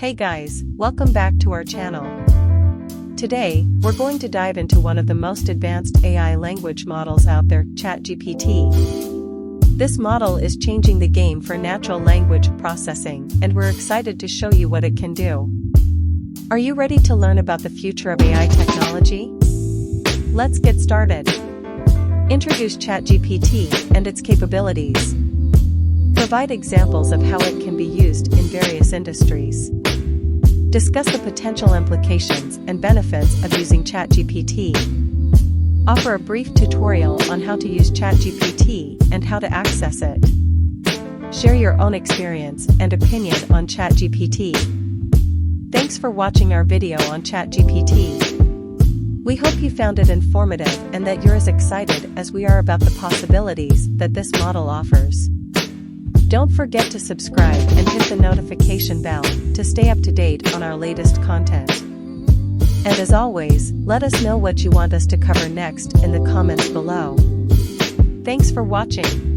Hey guys, welcome back to our channel. Today, we're going to dive into one of the most advanced AI language models out there, ChatGPT. This model is changing the game for natural language processing, and we're excited to show you what it can do. Are you ready to learn about the future of AI technology? Let's get started. Introduce ChatGPT and its capabilities. Provide examples of how it can be used in various industries. Discuss the potential implications and benefits of using ChatGPT. Offer a brief tutorial on how to use ChatGPT and how to access it. Share your own experience and opinion on ChatGPT. Thanks for watching our video on ChatGPT. We hope you found it informative and that you're as excited as we are about the possibilities that this model offers. Don't forget to subscribe and hit the notification bell to stay up to date on our latest content. And as always, let us know what you want us to cover next in the comments below. Thanks for watching.